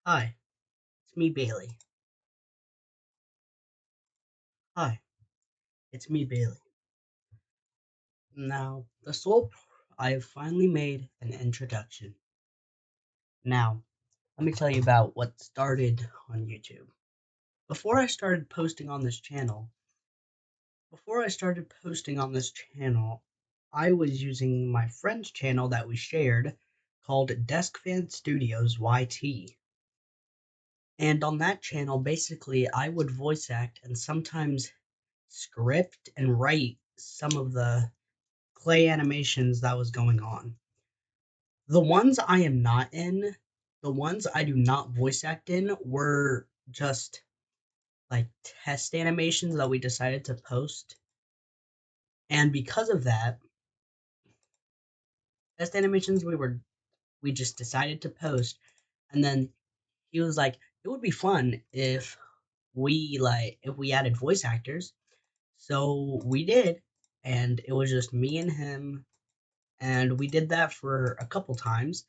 Hi, it's me, Bailey. Hi, it's me, Bailey. Now, I have finally made an introduction. Now, let me tell you about what started on YouTube. Before I started posting on this channel, before I started posting on this channel, I was using my friend's channel that we shared called Desk Fan Studios YT. And on that channel, basically, I would voice act and sometimes script and write some of the clay animations that was going on. The ones I am not in, the ones I do not voice act in, were just like test animations that we decided to post. And because of that, test animations we just decided to post. And then he was like, it would be fun if we added voice actors. So we did, and it was just me and him, and we did that for a couple times.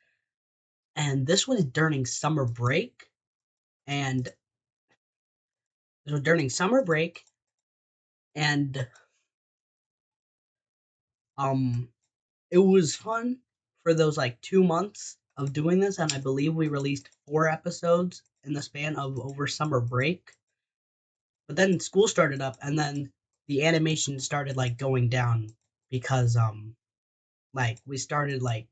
And this was during summer break, and and um it was fun for those like 2 months of doing this, and I believe we released 4 episodes in the span of over summer break. But then school started up, and then the animation started like going down because like we started like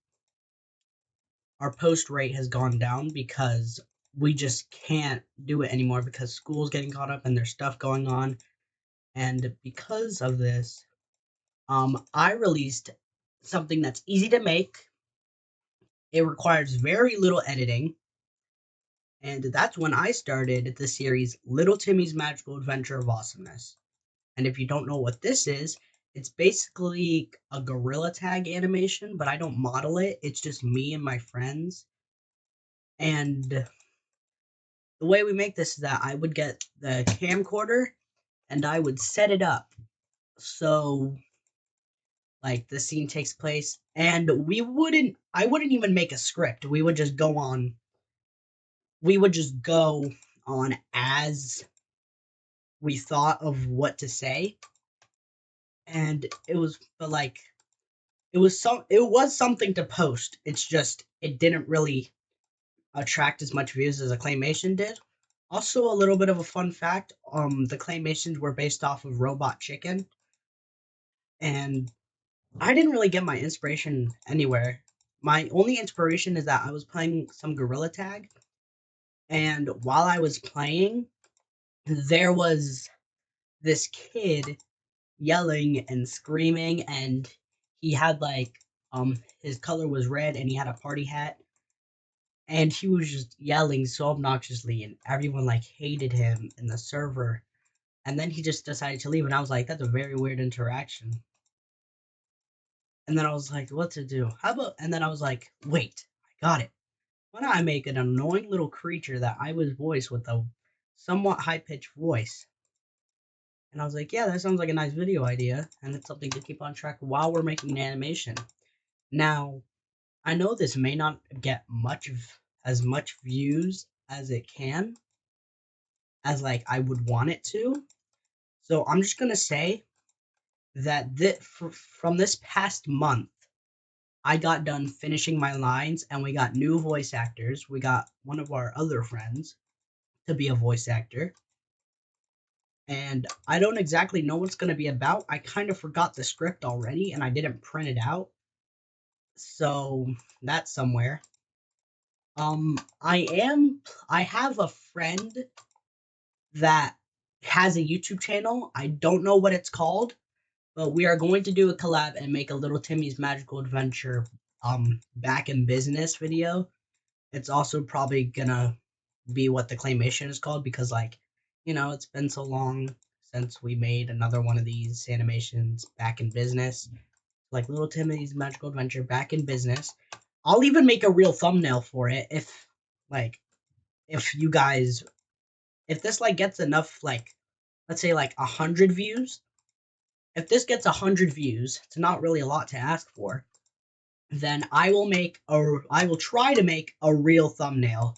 our post rate has gone down because we just can't do it anymore because school's getting caught up and there's stuff going on. And because of this, I released something that's easy to make. It requires very little editing, and that's when I started the series Little Timmy's Magical Adventure of Awesomeness. And if you don't know what this is, it's basically a gorilla tag animation, but I don't model it. It's just me and my friends. And the way we make this is that I would get the camcorder and I would set it up so like the scene takes place, and I wouldn't even make a script. We would just go on as we thought of what to say. And it was but like it was something to post. It's just it didn't really attract as much views as a claymation did. Also, a little bit of a fun fact, the claymations were based off of Robot Chicken, and I didn't really get my inspiration anywhere. My only inspiration is that I was playing some gorilla tag, and while I was playing, there was this kid yelling and screaming, and he had like his color was red and he had a party hat, and he was just yelling so obnoxiously, and everyone like hated him in the server. And then he just decided to leave, and I was like, that's a very weird interaction. And then I was like, what to do? How about? And then I was like, wait, I got it. Why don't I make an annoying little creature that I was voiced with a somewhat high pitched voice? And I was like, yeah, that sounds like a nice video idea, and it's something to keep on track while we're making an animation. Now, I know this may not get as much views as it can, as like I would want it to. So I'm just gonna say that from this past month, I got done finishing my lines, and we got new voice actors. We got one of our other friends to be a voice actor, and I don't exactly know what's gonna be about. I kind of forgot the script already, and I didn't print it out, so that's somewhere. Um, I am. I have a friend that has a YouTube channel. I don't know what it's called, but we are going to do a collab and make a Little Timmy's Magical Adventure back in business video. It's also probably gonna be what the claymation is called because like, it's been so long since we made another one of these animations back in business. Like Little Timmy's Magical Adventure back in business. I'll even make a real thumbnail for it like if you guys if this like gets enough, like let's say like 100 views. If this gets 100 views, it's not really a lot to ask for. then I will try to make a real thumbnail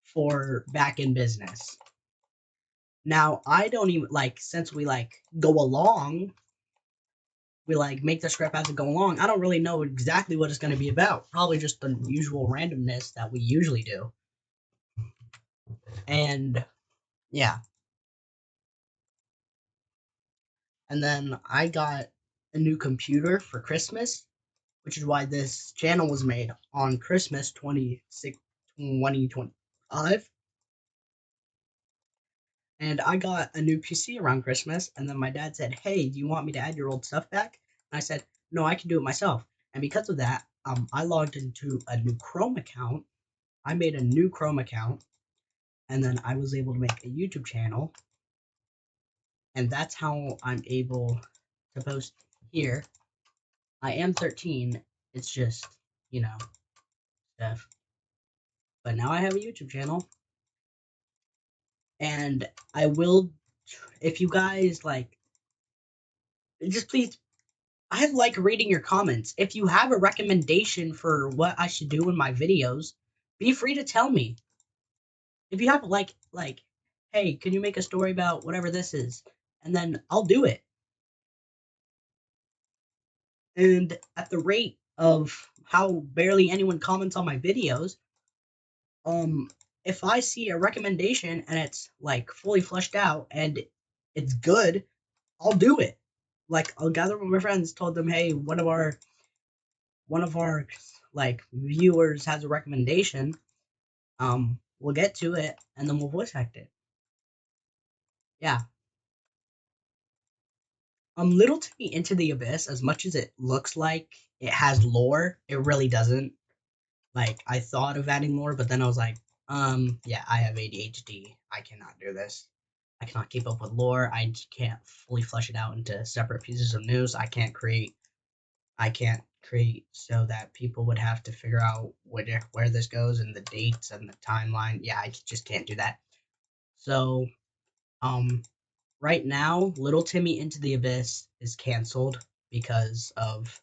for Back in Business. Now, I don't even since we go along, we make the script as it go along. I don't really know exactly what it's going to be about. Probably just the usual randomness that we usually do. And yeah. And then I got a new computer for Christmas, which is why this channel was made on Christmas 2025. And I got a new PC around Christmas, and then my dad said, "Hey, do you want me to add your old stuff back?" And I said, "No, I can do it myself." And because of that, I logged into a new Chrome account. I made a new Chrome account, and then I was able to make a YouTube channel, and that's how I'm able to post here. I am 13. It's just, stuff. But now I have a YouTube channel, and I will, if you guys just please, I like reading your comments. If you have a recommendation for what I should do in my videos, be free to tell me. If you have hey, can you make a story about whatever this is? And then I'll do it. And at the rate of how barely anyone comments on my videos, if I see a recommendation and it's fully fleshed out and it's good, I'll do it. I'll gather with my friends, told them, hey, one of our viewers has a recommendation. We'll get to it and then we'll voice act it. Yeah. Little Timmy Into the Abyss, as much as it looks like it has lore, it really doesn't. I thought of adding lore, but then I was like, yeah, I have ADHD. I cannot do this. I cannot keep up with lore. I can't fully flesh it out into separate pieces of news. I can't create so that people would have to figure out where this goes and the dates and the timeline. Yeah, I just can't do that. So, right now, Little Timmy Into the Abyss is canceled because of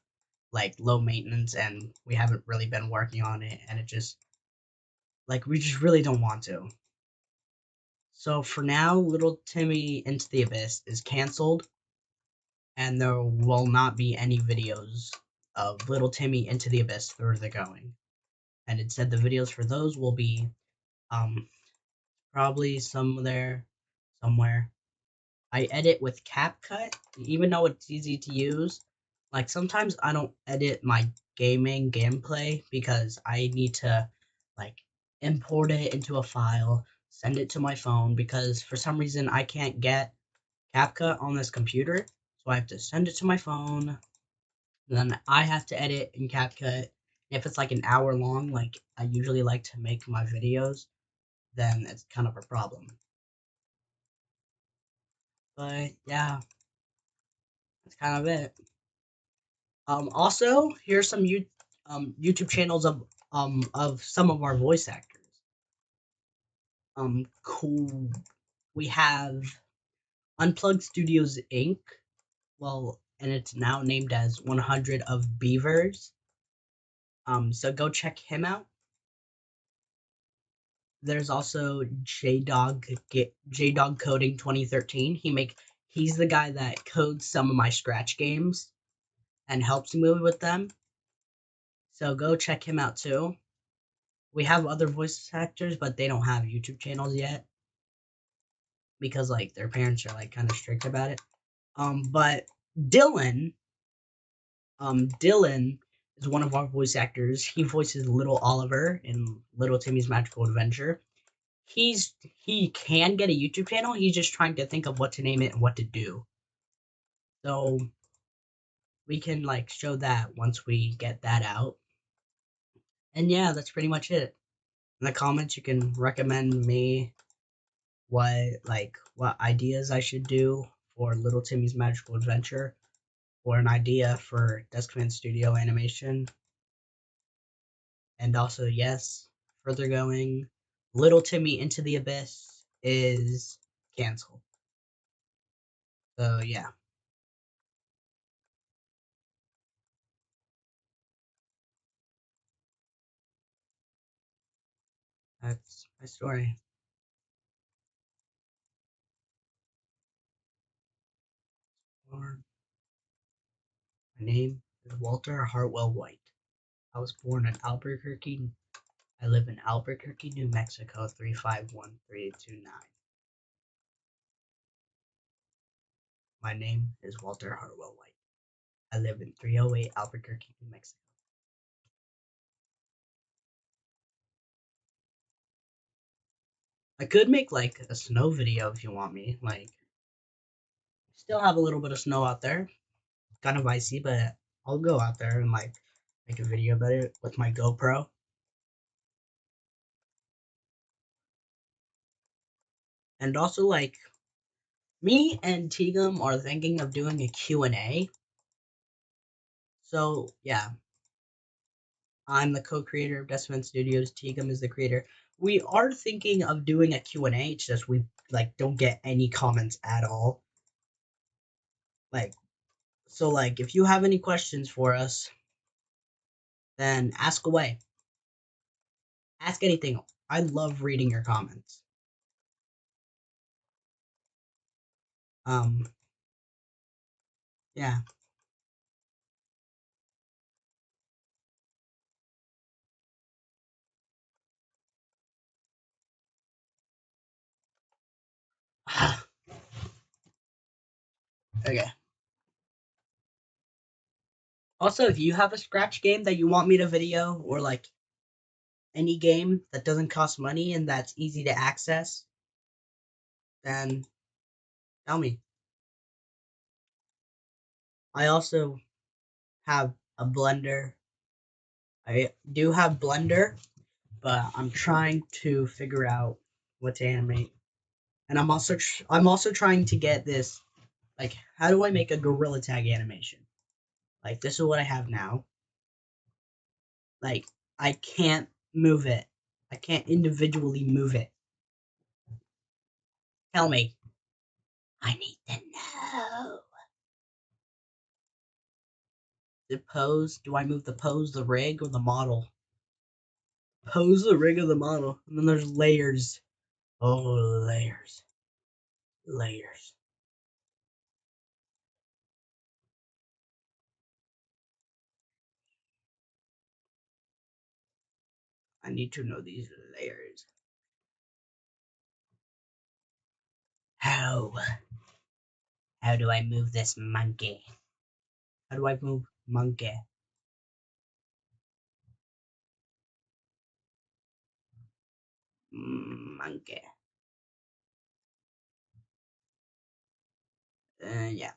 low maintenance, and we haven't really been working on it, and it just we just really don't want to. So for now, Little Timmy Into the Abyss is canceled, and there will not be any videos of Little Timmy Into the Abyss Further They're Going. And it said the videos for those will be probably somewhere. I edit with CapCut, even though it's easy to use. Sometimes I don't edit my gaming gameplay because I need to import it into a file, send it to my phone because for some reason I can't get CapCut on this computer, so I have to send it to my phone. Then I have to edit in CapCut. If it's an hour long, I usually like to make my videos, then it's kind of a problem. But yeah, that's kind of it. Also, here's some YouTube channels of some of our voice actors. Cool. We have Unplugged Studios Inc. Well, and it's now named as 100 of Beavers. So go check him out. There's also 𝓘𝓷𝓽𝓻𝓸𝓭𝓾𝓬𝓽𝓸𝓷. He's the guy that codes some of my Scratch games and helps me with them. So go check him out too. We have other voice actors, but they don't have YouTube channels yet because their parents are kind of strict about it. But Dylan is one of our voice actors. He voices Little Oliver in Little Timmy's Magical Adventure. He can get a YouTube channel. He's just trying to think of what to name it and what to do. So we can show that once we get that out. And yeah, that's pretty much it. In the comments, you can recommend me what ideas I should do for Little Timmy's Magical Adventure, or an idea for Desk Command Studio animation. And also, yes, further going, Little Timmy Into the Abyss is canceled. So yeah. That's my story. Born- My name is Walter Hartwell White. I was born in Albuquerque. I live in Albuquerque, New Mexico, 3513829. My name is Walter Hartwell White. I live in 308 Albuquerque, New Mexico. I could make like a snow video if you want me. Like, still have a little bit of snow out there, kind of icy, but I'll go out there and like make a video about it with my GoPro. And also, like, me and 𝓘𝓷𝓽𝓻𝓸𝓭𝓾𝓬𝓸𝓷 are thinking of doing a Q&A. So yeah, I'm the co-creator of Decibel Studios. 𝓘𝓷𝓽𝓻 is the creator. We are thinking of doing a Q&A. It's just we like don't get any comments at all. Like, so like if you have any questions for us, then ask away. Ask anything. I love reading your comments. Um, yeah. Okay. Also, if you have a scratch game that you want me to video, or like any game that doesn't cost money and that's easy to access, then tell me. I also have a Blender. I do have Blender, but I'm trying to figure out what to animate. And I'm also trying to get this, like, how do I make a gorilla tag animation? Like, this is what I have now. Like, I can't move it. I can't individually move it. Tell me. I need to know. The pose? Do I move the pose, the rig, or the model? Pose, the rig, or the model. And then there's layers. Oh, layers. Layers. I need to know these layers. How? How do I move this monkey? How do I move monkey? Monkey. Yeah.